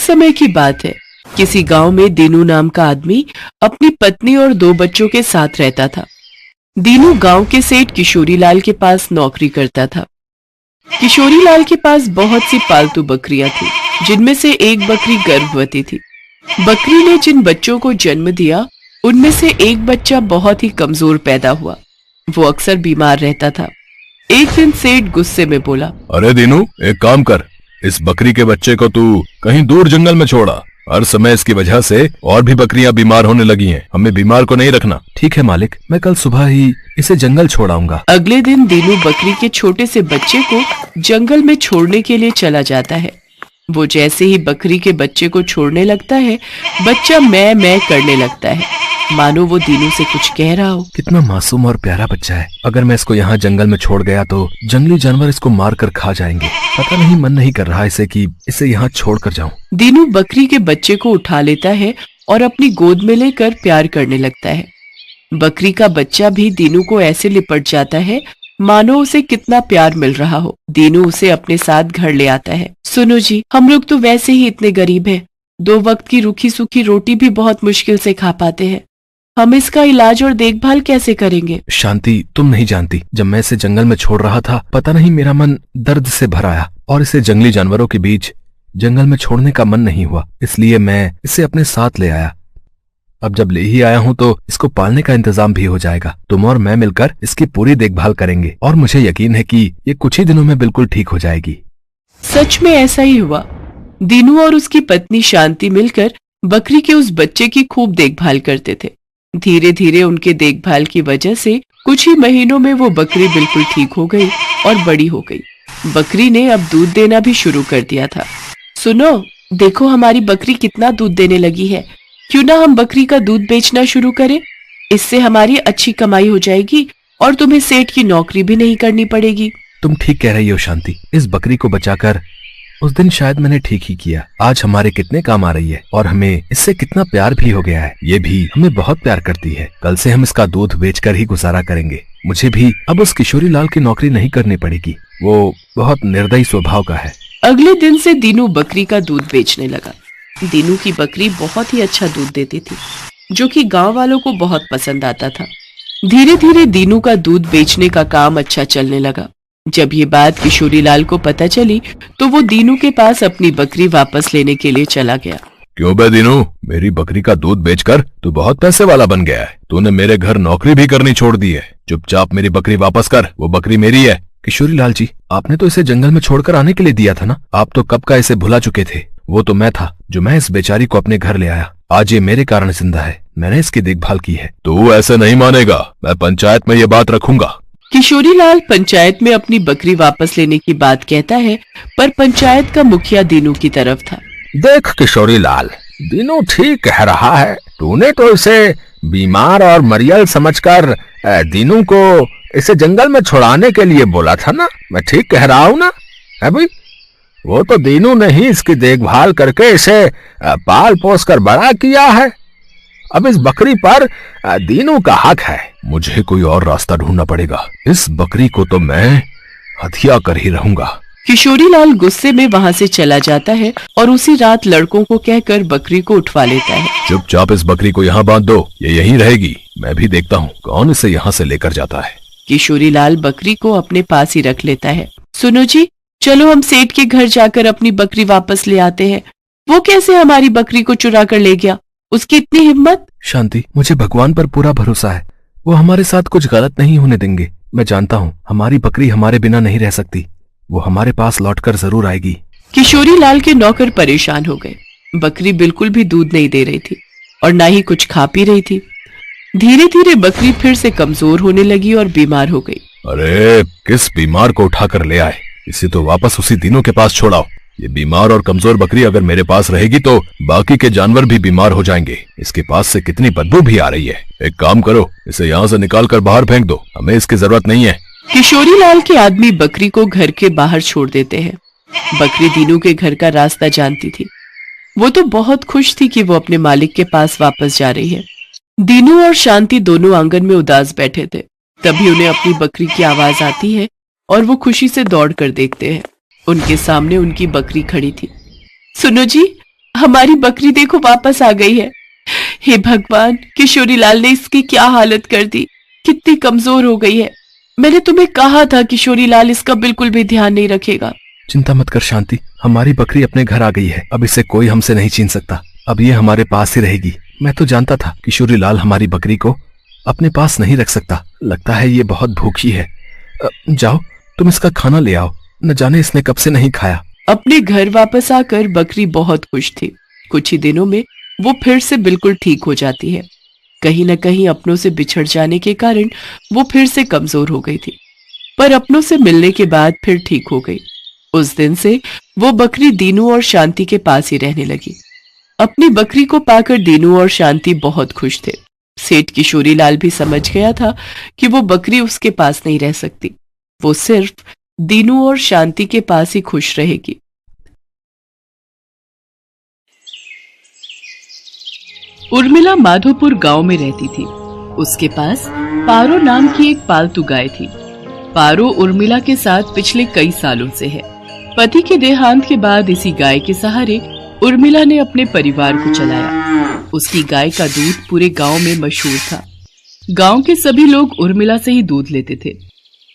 समय की बात है। किसी गांव में दीनू नाम का आदमी अपनी पत्नी और 2 बच्चों के साथ रहता था। दीनू गांव के सेठ किशोरीलाल के पास नौकरी करता था। किशोरीलाल के पास बहुत सी पालतू बकरियां थी, जिनमें से एक बकरी गर्भवती थी। बकरी ने जिन बच्चों को जन्म दिया, उनमें से एक बच्चा बहुत ही कमजोर पैदा हुआ। वो अक्सर बीमार रहता था। एक दिन सेठ गुस्से में बोला, अरे दीनू, एक काम कर, इस बकरी के बच्चे को तू कहीं दूर जंगल में छोड़ा। हर समय इसकी वजह से और भी बकरियां बीमार होने लगी हैं। हमें बीमार को नहीं रखना। ठीक है मालिक, मैं कल सुबह ही इसे जंगल छोड़ाऊंगा। अगले दिन दीनू बकरी के छोटे से बच्चे को जंगल में छोड़ने के लिए चला जाता है। वो जैसे ही बकरी के बच्चे को छोड़ने लगता है, बच्चा मैं करने लगता है, मानो वो दीनू से कुछ कह रहा हो। कितना मासूम और प्यारा बच्चा है। अगर मैं इसको यहाँ जंगल में छोड़ गया तो जंगली जानवर इसको मार कर खा जाएंगे। पता नहीं, मन नहीं कर रहा इसे यहाँ छोड़ कर जाऊं। दीनू बकरी के बच्चे को उठा लेता है और अपनी गोद में लेकर प्यार करने लगता है। बकरी का बच्चा भी दीनू को ऐसे लिपट जाता है मानो उसे कितना प्यार मिल रहा हो। दीनू उसे अपने साथ घर ले आता है। सुनो जी, हम लोग तो वैसे ही इतने गरीब हैं, 2 वक्त की रूखी सूखी रोटी भी बहुत मुश्किल से खा पाते हैं। हम इसका इलाज और देखभाल कैसे करेंगे? शांति, तुम नहीं जानती, जब मैं इसे जंगल में छोड़ रहा था, पता नहीं मेरा मन दर्द से भर आया और इसे जंगली जानवरों के बीच जंगल में छोड़ने का मन नहीं हुआ। इसलिए मैं इसे अपने साथ ले आया। अब जब ले ही आया हूँ तो इसको पालने का इंतजाम भी हो जाएगा। तुम और मैं मिलकर इसकी पूरी देखभाल करेंगे और मुझे यकीन है कि ये कुछ ही दिनों में बिल्कुल ठीक हो जाएगी। सच में ऐसा ही हुआ। दीनू और उसकी पत्नी शांति मिलकर बकरी के उस बच्चे की खूब देखभाल करते थे। धीरे धीरे उनके देखभाल की वजह से कुछ ही महीनों में वो बकरी बिल्कुल ठीक हो गई और बड़ी हो गई। बकरी ने अब दूध देना भी शुरू कर दिया था। सुनो, देखो हमारी बकरी कितना दूध देने लगी है। क्यों ना हम बकरी का दूध बेचना शुरू करें? इससे हमारी अच्छी कमाई हो जाएगी और तुम्हें सेठ की नौकरी भी नहीं करनी पड़ेगी। तुम ठीक कह रही हो शांति। इस बकरी को बचाकर उस दिन शायद मैंने ठीक ही किया। आज हमारे कितने काम आ रही है और हमें इससे कितना प्यार भी हो गया है। ये भी हमें बहुत प्यार करती है। कल से हम इसका दूध बेचकर ही गुजारा करेंगे। मुझे भी अब उस किशोरीलाल की नौकरी नहीं करनी पड़ेगी। वो बहुत निर्दयी स्वभाव का है। अगले दिन से दीनू बकरी का दूध बेचने लगा। दीनू की बकरी बहुत ही अच्छा दूध देती थी, जो कि गांव वालों को बहुत पसंद आता था। धीरे धीरे दीनू का दूध बेचने का काम अच्छा चलने लगा। जब ये बात किशोरीलाल को पता चली तो वो दीनू के पास अपनी बकरी वापस लेने के लिए चला गया। क्यों बे दीनू, मेरी बकरी का दूध बेचकर तू बहुत पैसे वाला बन गया है। तूने मेरे घर नौकरी भी करनी छोड़ दी है। चुपचाप मेरी बकरी वापस कर, वो बकरी मेरी है। किशोरीलाल जी, आपने तो इसे जंगल में छोड़कर आने के लिए दिया था ना। आप तो कब का इसे भुला चुके थे। वो तो मैं था जो मैं इस बेचारी को अपने घर ले आया। आज ये मेरे कारण जिंदा है। मैंने इसकी देखभाल की है। तू ऐसे नहीं मानेगा। मैं पंचायत में ये बात रखूंगा। किशोरीलाल पंचायत में अपनी बकरी वापस लेने की बात कहता है, पर पंचायत का मुखिया दीनू की तरफ था। देख किशोरीलाल, दीनू ठीक कह रहा है। तूने तो इसे बीमार और मरियल समझकर दीनू को इसे जंगल में छुड़ाने के लिए बोला था ना। मैं ठीक कह रहा हूँ ना? है भाई, वो तो दीनू ने ही इसकी देखभाल करके इसे पाल पोस कर बड़ा किया है। अब इस बकरी पर दीनू का हक है। मुझे कोई और रास्ता ढूंढना पड़ेगा। इस बकरी को तो मैं हत्या कर ही रहूंगा। किशोरीलाल गुस्से में वहां से चला जाता है और उसी रात लड़कों को कहकर बकरी को उठवा लेता है। चुपचाप इस बकरी को यहाँ बांध दो, ये यहीं रहेगी। मैं भी देखता हूँ कौन इसे यहाँ से लेकर जाता है। किशोरीलाल बकरी को अपने पास ही रख लेता है। सुनो जी, चलो हम सेठ के घर जाकर अपनी बकरी वापस ले आते हैं। वो कैसे हमारी बकरी को चुरा कर ले गया? उसकी इतनी हिम्मत? शांति, मुझे भगवान पर पूरा भरोसा है। वो हमारे साथ कुछ गलत नहीं होने देंगे। मैं जानता हूँ हमारी बकरी हमारे बिना नहीं रह सकती। वो हमारे पास लौटकर जरूर आएगी। किशोरीलाल के नौकर परेशान हो गए। बकरी बिल्कुल भी दूध नहीं दे रही थी और ना ही कुछ खा पी रही थी। धीरे धीरे बकरी फिर से कमजोर होने लगी और बीमार हो गई। अरे, किस बीमार को उठाकर ले आए? इसे तो वापस उसी दीनू के पास छोड़ाओ। ये बीमार और कमजोर बकरी अगर मेरे पास रहेगी तो बाकी के जानवर भी बीमार हो जाएंगे। इसके पास से कितनी बदबू भी आ रही है। एक काम करो, इसे यहाँ से निकाल कर बाहर फेंक दो। हमें इसकी जरूरत नहीं है। किशोरीलाल के आदमी बकरी को घर के बाहर छोड़ देते हैं। बकरी दीनू के घर का रास्ता जानती थी। वो तो बहुत खुश थी कि वो अपने मालिक के पास वापस जा रही है। दीनू और शांति दोनों आंगन में उदास बैठे थे। तभी उन्हें अपनी बकरी की आवाज आती है और वो खुशी से दौड़ कर देखते हैं। उनके सामने उनकी बकरी खड़ी थी। सुनो जी, हमारी बकरी देखो वापस आ गई है। हे भगवान, किशोरी लाल ने इसकी क्या हालत कर दी, कितनी कमजोर हो गई है। मैंने तुम्हें कहा था किशोरी लाल इसका बिल्कुल भी ध्यान नहीं रखेगा। चिंता मत कर शांति, हमारी बकरी अपने घर आ गई है। अब इसे कोई हमसे नहीं छीन सकता। अब ये हमारे पास ही रहेगी। मैं तो जानता था किशोरी लाल हमारी बकरी को अपने पास नहीं रख सकता। लगता है ये बहुत भूखी है। जाओ तुम इसका खाना ले आओ, न जाने इसने कब से नहीं खाया। अपने घर वापस आकर बकरी बहुत खुश थी। कुछ ही दिनों में वो फिर से बिल्कुल ठीक हो जाती है। कहीं न कहीं अपनों से बिछड़ जाने के कारण वो फिर से कमजोर हो गई थी, पर अपनों से मिलने के बाद फिर ठीक हो गई। उस दिन से वो बकरी दीनू और शांति के पास ही रहने लगी। अपनी बकरी को पाकर दीनू और शांति बहुत खुश थे। सेठ किशोरी लाल भी समझ गया था कि वो बकरी उसके पास नहीं रह सकती, वो सिर्फ दीनू और शांति के पास ही खुश रहेगी। उर्मिला माधोपुर गांव में रहती थी। उसके पास पारो नाम की एक पालतू गाय थी। पारो उर्मिला के साथ पिछले कई सालों से है। पति के देहांत के बाद इसी गाय के सहारे उर्मिला ने अपने परिवार को चलाया। उसकी गाय का दूध पूरे गांव में मशहूर था। गांव के सभी लोग उर्मिला से ही दूध लेते थे।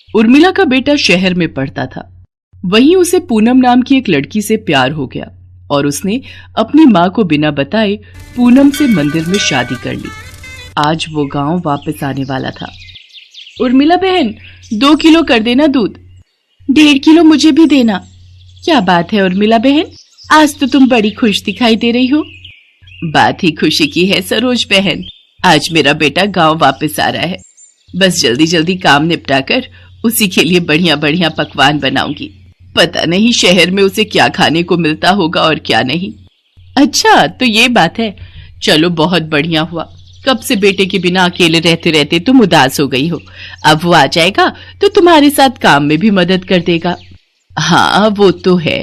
उर्मिला का बेटा शहर में पढ़ता था। वहीं उसे पूनम नाम की एक लड़की से प्यार हो गया और उसने अपनी माँ को बिना बताए पूनम से मंदिर में शादी कर ली। आज वो गांव वापस आने वाला था। उर्मिला बहन, 2 किलो कर देना दूध। 1.5 किलो मुझे भी देना। क्या बात है उर्मिला बहन, आज तो तुम बड़ी खुश दिखाई दे रही हो। बात ही खुशी की है सरोज बहन, आज मेरा बेटा गांव वापस आ रहा है। बस जल्दी जल्दी काम निपटा कर उसी के लिए बढ़िया बढ़िया पकवान बनाऊंगी। पता नहीं शहर में उसे क्या खाने को मिलता होगा और क्या नहीं। अच्छा तो ये बात है, चलो बहुत बढ़िया हुआ। कब से बेटे के बिना अकेले रहते रहते तुम उदास हो गई हो। अब वो आ जाएगा तो तुम्हारे साथ काम में भी मदद कर देगा। हाँ वो तो है।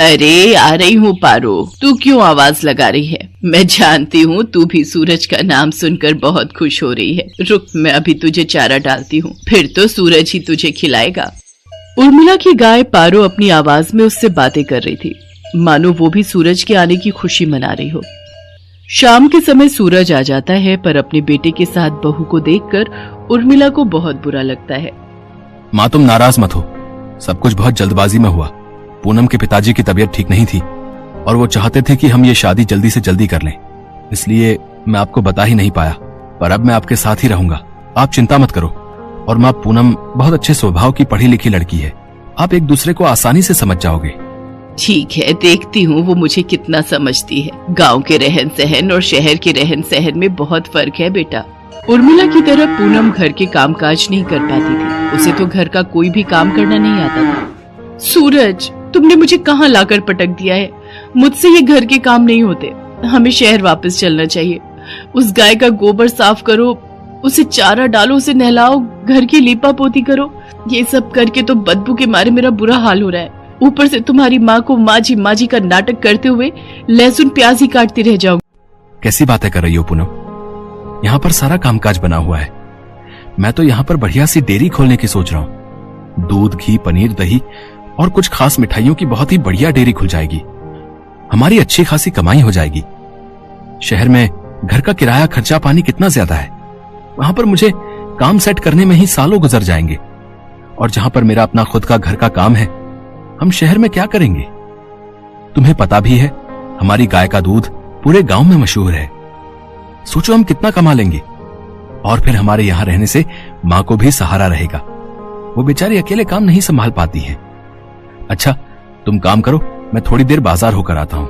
अरे आ रही हूँ पारो, तू क्यों आवाज लगा रही है? मैं जानती हूँ तू भी सूरज का नाम सुनकर बहुत खुश हो रही है। रुक, मैं अभी तुझे चारा डालती हूँ, फिर तो सूरज ही तुझे खिलाएगा। उर्मिला की गाय पारो अपनी आवाज में उससे बातें कर रही थी, मानो वो भी सूरज के आने की खुशी मना रही हो। शाम के समय सूरज आ जाता है, पर अपने बेटे के साथ बहू को देखकर उर्मिला को बहुत बुरा लगता है। माँ तुम नाराज मत हो, सब कुछ बहुत जल्दबाजी में हुआ। पूनम के पिताजी की तबीयत ठीक नहीं थी और वो चाहते थे कि हम ये शादी जल्दी से जल्दी कर लें, इसलिए मैं आपको बता ही नहीं पाया। पर अब मैं आपके साथ ही रहूंगा, आप चिंता मत करो। और माँ पूनम बहुत अच्छे स्वभाव की पढ़ी लिखी लड़की है, आप एक दूसरे को आसानी से समझ जाओगे। ठीक है, देखती हूँ वो मुझे कितना समझती है। गांव के रहन सहन और शहर के रहन सहन में बहुत फर्क है बेटा। उर्मिला की तरह पूनम घर के कामकाज नहीं कर पाती थी। उसे तो घर का कोई भी काम करना नहीं आता था। सूरज, तुमने मुझे कहाँ लाकर पटक दिया है? मुझसे ये घर के काम नहीं होते। हमें शहर वापस चलना चाहिए। उस गाय का गोबर साफ करो, उसे चारा डालो, उसे नहलाओ, घर की लीपा पोती करो। ये सब करके तो बदबू के मारे मेरा बुरा हाल हो रहा है। ऊपर से तुम्हारी माँ को माजी माजी का नाटक करते हुए लहसुन प्याज ही काटती रह जाओ। कैसी बातें कर रही हो पूनम? यहाँ पर सारा कामकाज बना हुआ है। मैं तो यहाँ पर बढ़िया सी डेयरी खोलने की सोच रहा हूँ। दूध, घी, पनीर, दही और कुछ खास मिठाइयों की बहुत ही बढ़िया डेयरी खुल जाएगी। हमारी अच्छी खासी कमाई हो जाएगी। शहर में घर का किराया, खर्चा पानी कितना ज्यादा है। वहां पर मुझे काम सेट करने में ही सालों गुजर जाएंगे। और जहां पर मेरा अपना खुद का घर का काम है, हम शहर में क्या करेंगे? तुम्हें पता भी है हमारी गाय का दूध पूरे गांव में मशहूर है। सोचो हम कितना कमा लेंगे। और फिर हमारे यहाँ रहने से माँ को भी सहारा रहेगा। वो बेचारी अकेले काम नहीं संभाल पाती है। अच्छा तुम काम करो, मैं थोड़ी देर बाजार होकर आता हूँ।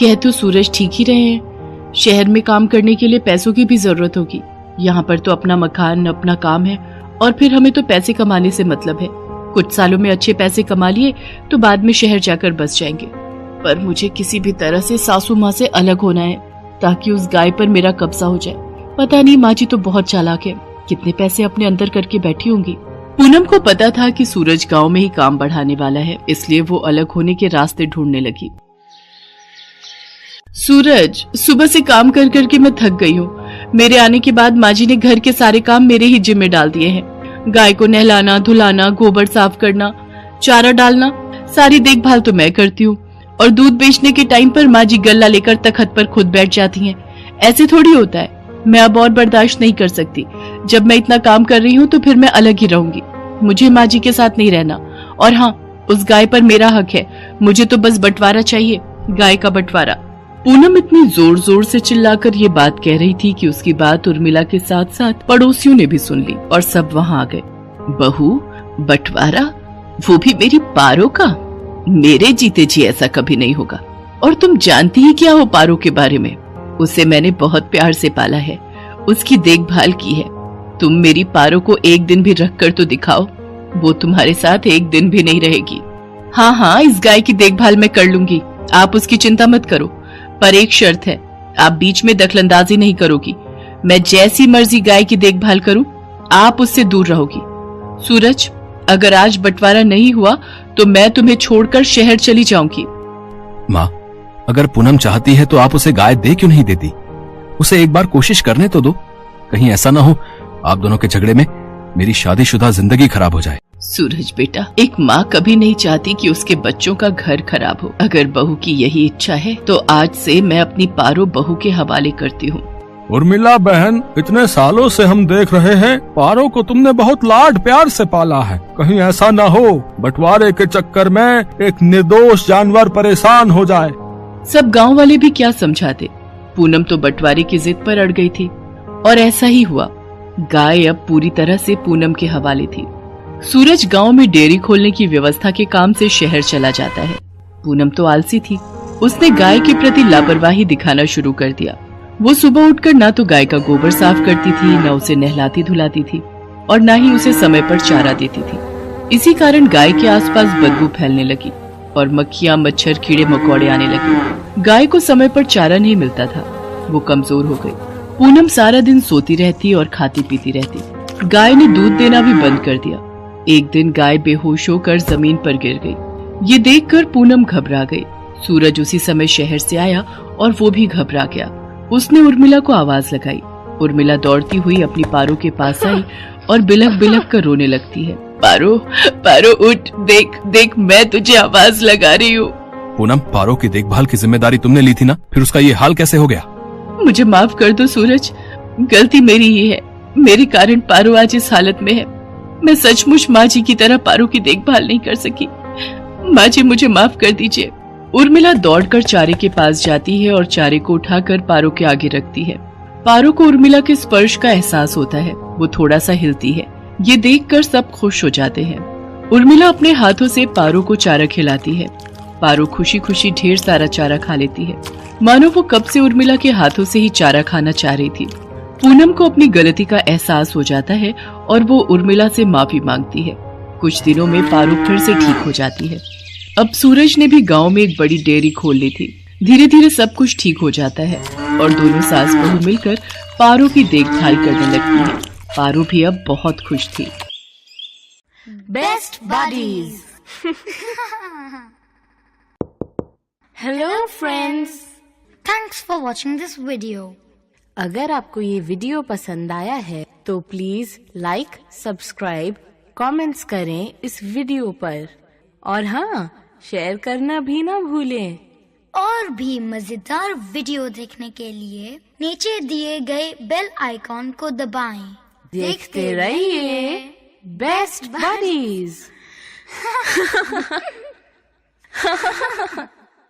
कह तो सूरज ठीक ही रहे हैं। शहर में काम करने के लिए पैसों की भी जरूरत होगी। यहाँ पर तो अपना मकान, अपना काम है और फिर हमें तो पैसे कमाने से मतलब है। कुछ सालों में अच्छे पैसे कमा लिए तो बाद में शहर जाकर बस जाएंगे। पर मुझे किसी भी तरह से सासू माँ से अलग होना है ताकि उस गाय पर मेरा कब्जा हो जाए। पता नहीं, माँ जी तो बहुत चालाक है, कितने पैसे अपने अंदर करके बैठी होंगी। पूनम को पता था कि सूरज गांव में ही काम बढ़ाने वाला है, इसलिए वो अलग होने के रास्ते ढूंढने लगी। सूरज, सुबह से काम कर करके मैं थक गई हूँ। मेरे आने के बाद माँ जी ने घर के सारे काम मेरे ही जिम्मे डाल दिए हैं। गाय को नहलाना, धुलाना, गोबर साफ करना, चारा डालना, सारी देखभाल तो मैं करती हूँ और दूध बेचने के टाइम पर माँ जी गल्ला लेकर तखत पर खुद बैठ जाती हैं। ऐसे थोड़ी होता है। मैं अब और बर्दाश्त नहीं कर सकती। जब मैं इतना काम कर रही हूँ तो फिर मैं अलग ही रहूंगी। मुझे माँ जी के साथ नहीं रहना। और हाँ, उस गाय पर मेरा हक है। मुझे तो बस बंटवारा चाहिए, गाय का बंटवारा। पूनम इतनी जोर जोर से चिल्लाकर ये बात कह रही थी कि उसकी बात उर्मिला के साथ साथ पड़ोसियों ने भी सुन ली और सब वहाँ आ गए। बहू, बंटवारा, वो भी मेरी पारो का? मेरे जीते जी ऐसा कभी नहीं होगा। और तुम जानती ही क्या हो पारो के बारे में? उसे मैंने बहुत प्यार से पाला है, उसकी देखभाल की है। तुम मेरी पारो को एक दिन भी रख कर तो दिखाओ, वो तुम्हारे साथ एक दिन भी नहीं रहेगी। हाँ हाँ, इस गाय की देखभाल मैं कर लूंगी, आप उसकी चिंता मत करो। पर एक शर्त है, आप बीच में दखलंदाजी नहीं करोगी। मैं जैसी मर्जी गाय की देखभाल करूं, आप उससे दूर रहोगी। सूरज, अगर आज बंटवारा नहीं हुआ तो मैं तुम्हें छोड़कर शहर चली जाऊंगी। माँ, अगर पूनम चाहती है तो आप उसे गाय दे क्यों नहीं देती? उसे एक बार कोशिश करने तो दो। कहीं ऐसा ना हो आप दोनों के झगड़े में मेरी शादीशुदा जिंदगी खराब हो जाए। सूरज बेटा, एक माँ कभी नहीं चाहती कि उसके बच्चों का घर खराब हो। अगर बहू की यही इच्छा है तो आज से मैं अपनी पारो बहू के हवाले करती हूँ। उर्मिला बहन, इतने सालों से हम देख रहे हैं पारो को तुमने बहुत लाड प्यार से पाला है। कहीं ऐसा न हो बंटवारे के चक्कर में एक निर्दोष जानवर परेशान हो जाए। सब गांव वाले भी क्या समझाते। पूनम तो बंटवारे की जिद पर अड़ गई थी और ऐसा ही हुआ। गाय अब पूरी तरह से पूनम के हवाले थी। सूरज गांव में डेयरी खोलने की व्यवस्था के काम से शहर चला जाता है। पूनम तो आलसी थी, उसने गाय के प्रति लापरवाही दिखाना शुरू कर दिया। वो सुबह उठकर ना तो गाय का गोबर साफ करती थी, न उसे नहलाती धुलाती थी और न ही उसे समय पर चारा देती थी। इसी कारण गाय के आसपास बदबू फैलने लगी और मक्खियां, मच्छर, कीड़े मकोड़े आने लगे। गाय को समय पर चारा नहीं मिलता था, वो कमजोर हो गई। पूनम सारा दिन सोती रहती और खाती पीती रहती। गाय ने दूध देना भी बंद कर दिया। एक दिन गाय बेहोश होकर जमीन पर गिर गई। ये देखकर पूनम घबरा गई। सूरज उसी समय शहर से आया और वो भी घबरा गया। उसने उर्मिला को आवाज लगाई। उर्मिला दौड़ती हुई अपनी पारो के पास आई और बिलख बिलख कर रोने लगती है। पारो, पारो उठ, देख देख, मैं तुझे आवाज लगा रही हूँ। पूनम, पारो की देखभाल की जिम्मेदारी तुमने ली थी ना, फिर उसका ये हाल कैसे हो गया? मुझे माफ कर दो सूरज, गलती मेरी ही है। मेरे कारण पारो आज इस हालत में है। मैं सचमुच माँ जी की तरह पारो की देखभाल नहीं कर सकी। माँ जी, मुझे माफ कर दीजिए। उर्मिला दौड़कर चारे के पास जाती है और चारे को उठाकर पारो के आगे रखती है। पारो को उर्मिला के स्पर्श का एहसास होता है, वो थोड़ा सा हिलती है। ये देखकर सब खुश हो जाते हैं। उर्मिला अपने हाथों से पारो को चारा खिलाती है। पारो खुशी खुशी ढेर सारा चारा खा लेती है, मानो वो कब से उर्मिला के हाथों से ही चारा खाना चाह रही थी। पूनम को अपनी गलती का एहसास हो जाता है और वो उर्मिला से माफी मांगती है। कुछ दिनों में पारो फिर से ठीक हो जाती है। अब सूरज ने भी गांव में एक बड़ी डेयरी खोल ली थी। धीरे धीरे सब कुछ ठीक हो जाता है और दोनों सास बहू मिलकर पारो की देखभाल करने लगती है। पारो भी अब बहुत खुश थी। Best buddies. Hello friends, thanks for watching this video. अगर आपको ये वीडियो पसंद आया है तो प्लीज लाइक, सब्सक्राइब, कमेंट्स करें इस वीडियो पर और हाँ, शेयर करना भी ना भूलें। और भी मजेदार वीडियो देखने के लिए नीचे दिए गए बेल आइकॉन को दबाएं। देखते रहिए बेस्ट बडीज।